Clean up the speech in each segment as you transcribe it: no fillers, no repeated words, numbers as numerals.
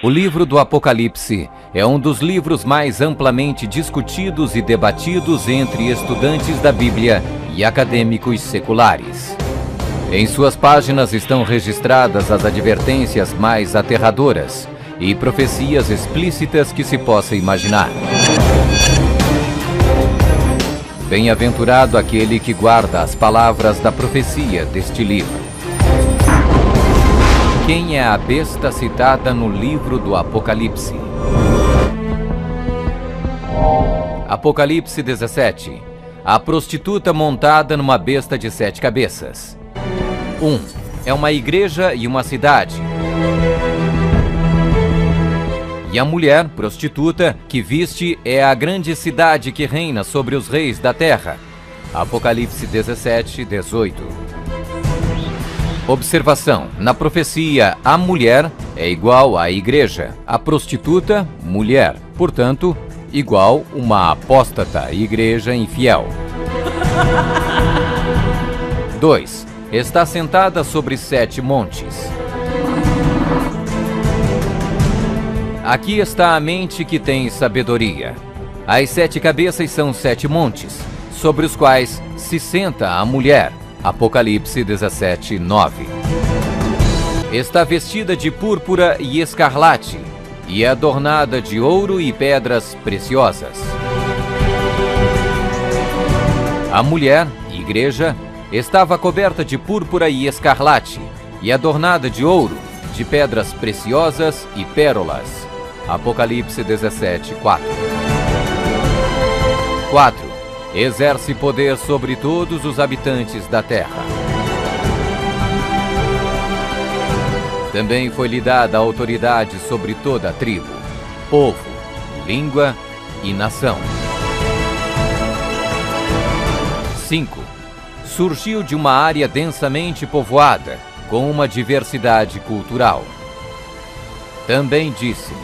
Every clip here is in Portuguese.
O livro do Apocalipse é um dos livros mais amplamente discutidos e debatidos entre estudantes da Bíblia e acadêmicos seculares. Em suas páginas estão registradas as advertências mais aterradoras e profecias explícitas que se possa imaginar. Bem-aventurado aquele que guarda as palavras da profecia deste livro. Quem é a besta citada no livro do Apocalipse? Apocalipse 17. A prostituta montada numa besta de 7 cabeças. 1. É uma igreja e uma cidade. E a mulher, prostituta, que viste é a grande cidade que reina sobre os reis da terra. Apocalipse 17, 18. Observação: na profecia, a mulher é igual à igreja, a prostituta, mulher, portanto, igual uma apóstata, igreja infiel. 2. Está sentada sobre 7 montes. Aqui está a mente que tem sabedoria. As 7 cabeças são 7 montes, sobre os quais se senta a mulher. Apocalipse 17, 9. Está vestida de púrpura e escarlate, e é adornada de ouro e pedras preciosas. A mulher, igreja, estava coberta de púrpura e escarlate, e adornada de ouro, de pedras preciosas e pérolas. Apocalipse 17, 4. 4. Exerce poder sobre todos os habitantes da terra. Também foi-lhe dada autoridade sobre toda a tribo, povo, língua e nação. 5. Surgiu de uma área densamente povoada, com uma diversidade cultural. Também disse-me: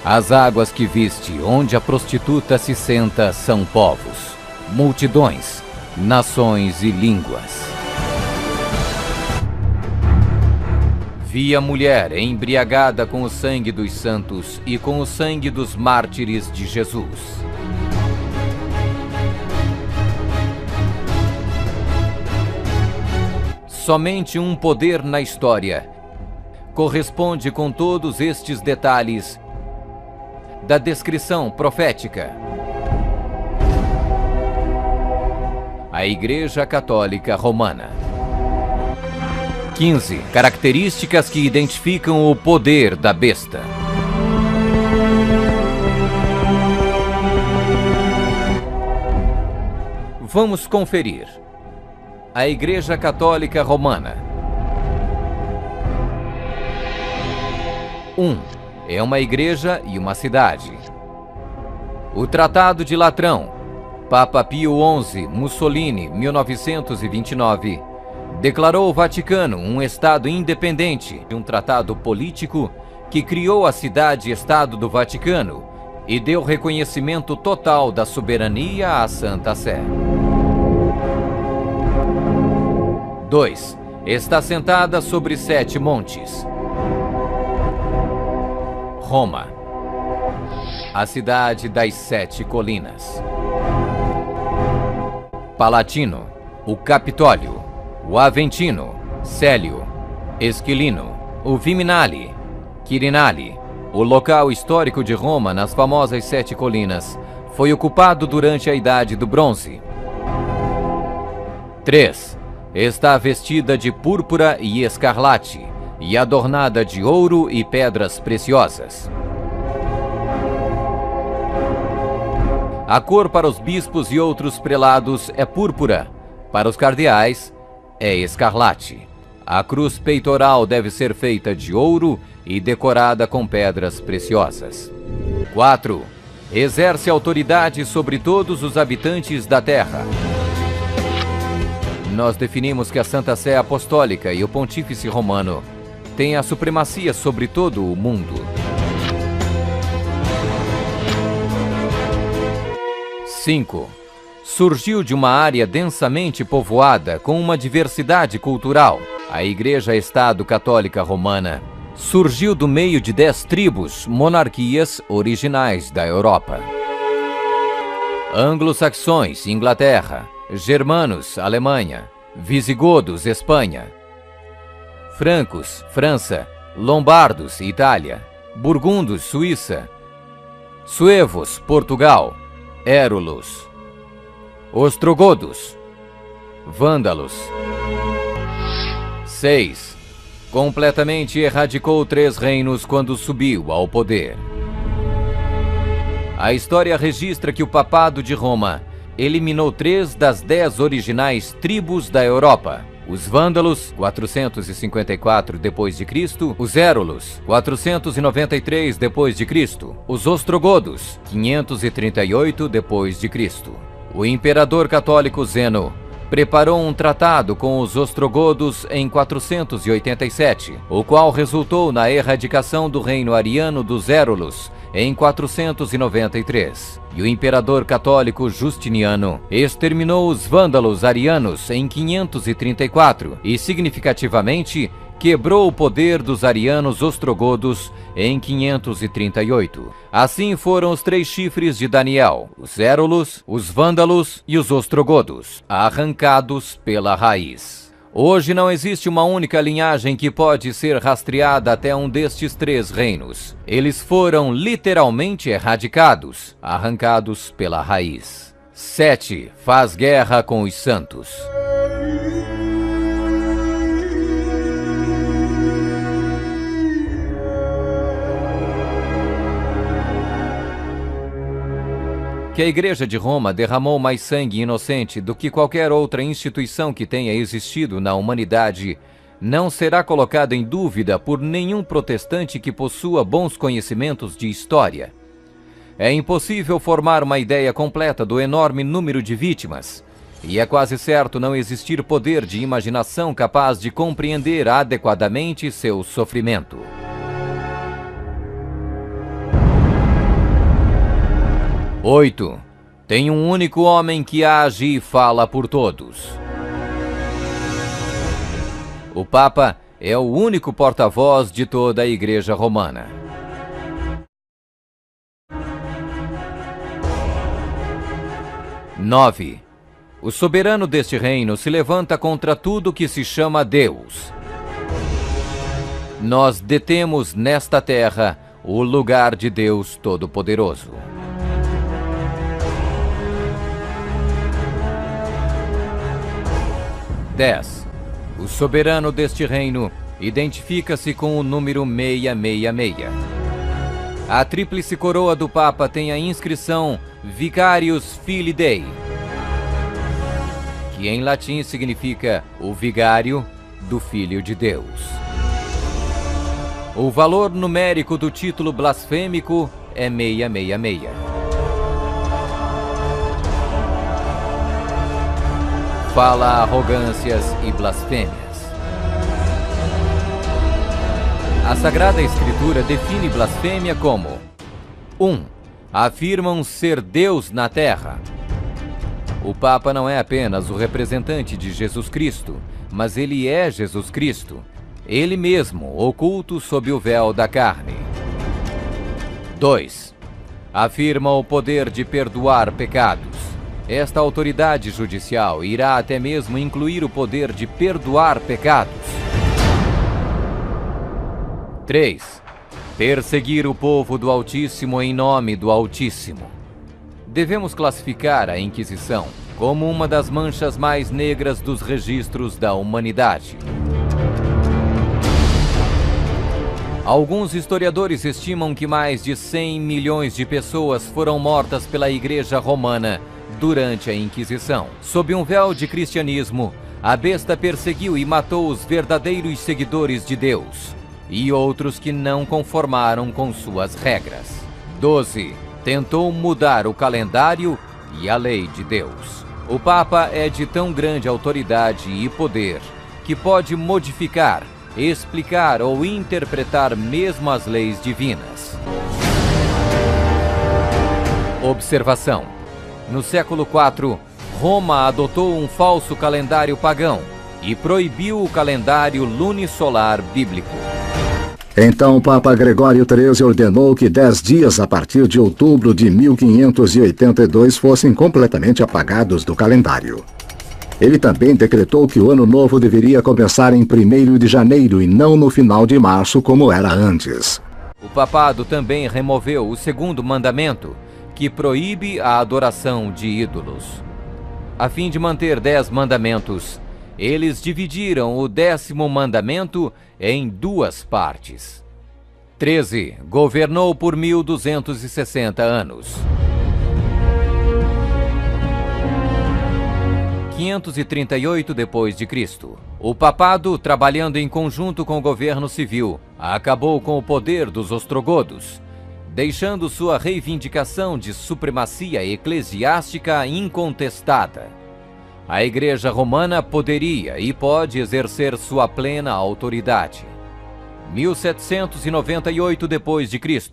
as águas que viste, onde a prostituta se senta, são povos, multidões, nações e línguas. Vi a mulher embriagada com o sangue dos santos e com o sangue dos mártires de Jesus. Somente um poder na história corresponde com todos estes detalhes da descrição profética. A Igreja Católica Romana. 15. Características que identificam o poder da besta. Vamos conferir. A Igreja Católica Romana. 1. É uma igreja e uma cidade. O Tratado de Latrão, Papa Pio XI, Mussolini, 1929, declarou o Vaticano um Estado independente de um tratado político que criou a cidade-estado do Vaticano e deu reconhecimento total da soberania à Santa Sé. 2. Está sentada sobre 7 montes. Roma, a cidade das 7 colinas. Palatino, o Capitólio, o Aventino, Célio, Esquilino, o Viminale, Quirinale, o local histórico de Roma nas famosas 7 colinas, foi ocupado durante a Idade do Bronze. 3. Está vestida de púrpura e escarlate, e adornada de ouro e pedras preciosas. A cor para os bispos e outros prelados é púrpura, para os cardeais é escarlate. A cruz peitoral deve ser feita de ouro e decorada com pedras preciosas. 4. Exerce autoridade sobre todos os habitantes da terra. Nós definimos que a Santa Sé Apostólica e o Pontífice Romano têm a supremacia sobre todo o mundo. 5. Surgiu de uma área densamente povoada com uma diversidade cultural. A Igreja-Estado Católica Romana surgiu do meio de 10 tribos, monarquias originais da Europa. Anglo-saxões, Inglaterra. Germanos, Alemanha. Visigodos, Espanha. Francos, França. Lombardos, Itália. Burgundos, Suíça. Suevos, Portugal. Érulos. Ostrogodos. Vândalos. 6. Completamente erradicou 3 reinos quando subiu ao poder. A história registra que o Papado de Roma eliminou 3 das 10 originais tribos da Europa. Os Vândalos, 454 d.C., os Érulos, 493 d.C., os Ostrogodos, 538 d.C. O imperador católico Zeno preparou um tratado com os ostrogodos em 487, o qual resultou na erradicação do reino ariano dos Érulos em 493. E o imperador católico Justiniano exterminou os vândalos arianos em 534 e, significativamente, quebrou o poder dos arianos ostrogodos em 538. Assim foram os 3 chifres de Daniel, os Érulos, os Vândalos e os Ostrogodos, arrancados pela raiz. Hoje não existe uma única linhagem que pode ser rastreada até um destes 3 reinos. Eles foram literalmente erradicados, arrancados pela raiz. 7. Faz guerra com os santos. Que a Igreja de Roma derramou mais sangue inocente do que qualquer outra instituição que tenha existido na humanidade não será colocada em dúvida por nenhum protestante que possua bons conhecimentos de história. É impossível formar uma ideia completa do enorme número de vítimas, e é quase certo não existir poder de imaginação capaz de compreender adequadamente seu sofrimento. 8. Tem um único homem que age e fala por todos. O Papa é o único porta-voz de toda a Igreja Romana. 9. O soberano deste reino se levanta contra tudo que se chama Deus. Nós detemos nesta terra o lugar de Deus Todo-Poderoso. 10. O soberano deste reino identifica-se com o número 666. A tríplice coroa do Papa tem a inscrição Vicarius Filii Dei, que em latim significa o vigário do Filho de Deus. O valor numérico do título blasfêmico é 666. Fala arrogâncias e blasfêmias. A Sagrada Escritura define blasfêmia como 1. Afirmam ser Deus na terra. O Papa não é apenas o representante de Jesus Cristo, mas ele é Jesus Cristo, ele mesmo oculto sob o véu da carne. 2. Afirma o poder de perdoar pecados. Esta autoridade judicial irá até mesmo incluir o poder de perdoar pecados. 3. Perseguir o povo do Altíssimo em nome do Altíssimo. Devemos classificar a Inquisição como uma das manchas mais negras dos registros da humanidade. Alguns historiadores estimam que mais de 100 milhões de pessoas foram mortas pela Igreja Romana durante a Inquisição. Sob um véu de cristianismo, a besta perseguiu e matou os verdadeiros seguidores de Deus e outros que não conformaram com suas regras. 12. Tentou mudar o calendário e a lei de Deus. O Papa é de tão grande autoridade e poder que pode modificar, explicar ou interpretar mesmo as leis divinas. Observação: no século IV, Roma adotou um falso calendário pagão e proibiu o calendário lunisolar bíblico. Então o Papa Gregório XIII ordenou que 10 dias a partir de outubro de 1582 fossem completamente apagados do calendário. Ele também decretou que o Ano Novo deveria começar em 1º de janeiro e não no final de março, como era antes. O papado também removeu o 2º mandamento, que proíbe a adoração de ídolos. A fim de manter 10 mandamentos, eles dividiram o 10º mandamento em 2 partes. 13. Governou por 1260 anos. 538 d.C. O papado, trabalhando em conjunto com o governo civil, acabou com o poder dos ostrogodos, deixando sua reivindicação de supremacia eclesiástica incontestada. A Igreja Romana poderia e pode exercer sua plena autoridade. 1798 d.C.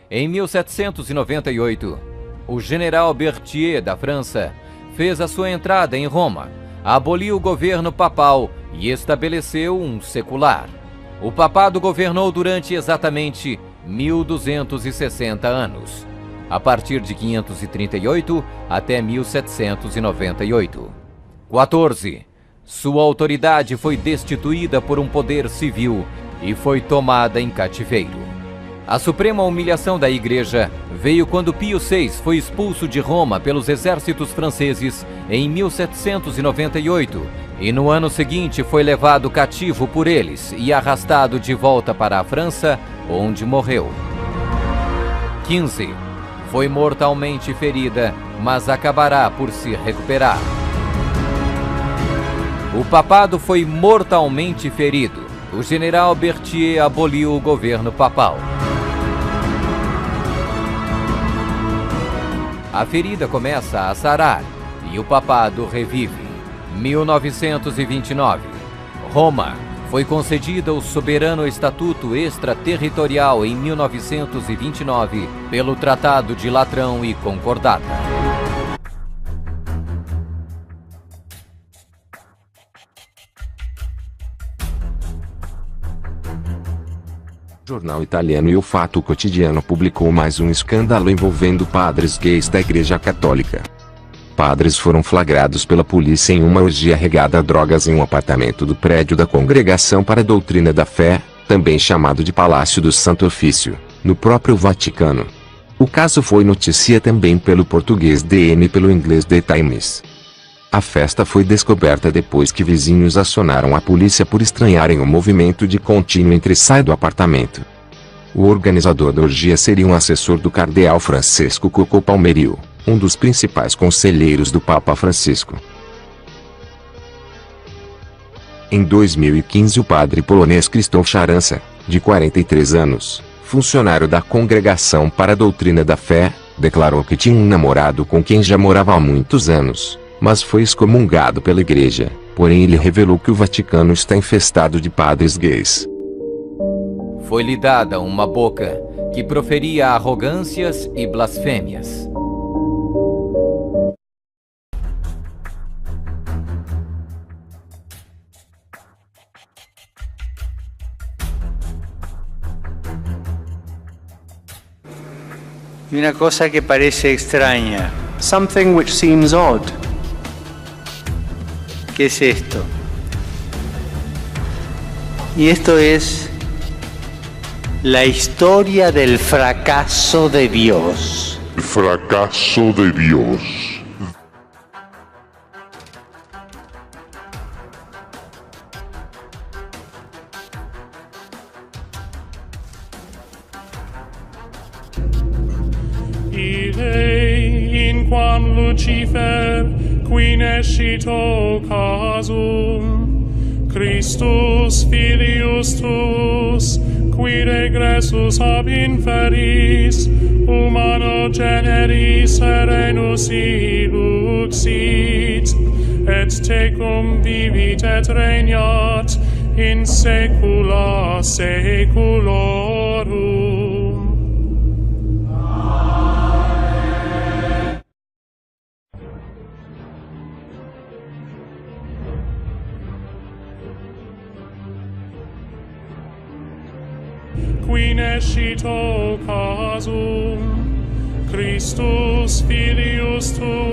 Em 1798, o general Berthier da França fez a sua entrada em Roma, aboliu o governo papal e estabeleceu um secular. O papado governou durante exatamente 1260 anos, a partir de 538 até 1798. 14. Sua autoridade foi destituída por um poder civil e foi tomada em cativeiro. A suprema humilhação da Igreja veio quando Pio VI foi expulso de Roma pelos exércitos franceses em 1798 e no ano seguinte foi levado cativo por eles e arrastado de volta para a França, onde morreu. 15. Foi mortalmente ferida, mas acabará por se recuperar. O papado foi mortalmente ferido. O general Berthier aboliu o governo papal. A ferida começa a sarar e o papado revive. 1929. Roma foi concedida o soberano estatuto extraterritorial em 1929 pelo Tratado de Latrão e Concordata. O jornal italiano Il Fatto Quotidiano publicou mais um escândalo envolvendo padres gays da Igreja Católica. Padres foram flagrados pela polícia em uma orgia regada a drogas em um apartamento do prédio da Congregação para a Doutrina da Fé, também chamado de Palácio do Santo Ofício, no próprio Vaticano. O caso foi notícia também pelo português DN e pelo inglês The Times. A festa foi descoberta depois que vizinhos acionaram a polícia por estranharem o movimento de contínuo entra e sai do apartamento. O organizador da orgia seria um assessor do cardeal Francesco Coco Palmerio, um dos principais conselheiros do Papa Francisco. Em 2015, o padre polonês Krzysztof Charança, de 43 anos, funcionário da Congregação para a Doutrina da Fé, declarou que tinha um namorado com quem já morava há muitos anos, mas foi excomungado pela Igreja. Porém, ele revelou que o Vaticano está infestado de padres gays. Foi-lhe dada uma boca que proferia arrogâncias e blasfêmias. Y una cosa que parece extraña. Something which seems odd. ¿Qué es esto? Y esto es la historia del fracaso de Dios. El fracaso de Dios. In quam Lucifer qui nescito casum Christus filius tuus qui regressus ab inferis humano generis serenus iluxit et tecum vivit et regnat in saecula saeculorum. qui nescito casum, Christus filius tu.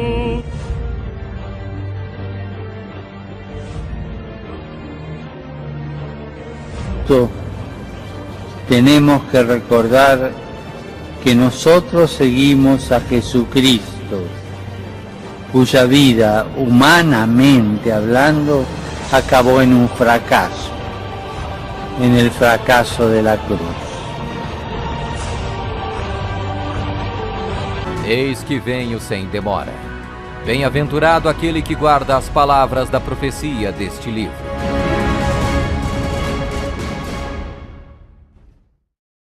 Tenemos que recordar que nosotros seguimos a Jesucristo, cuya vida, humanamente hablando, acabó en un fracaso, en el fracaso de la cruz. Eis que venho sem demora. Bem-aventurado aquele que guarda as palavras da profecia deste livro.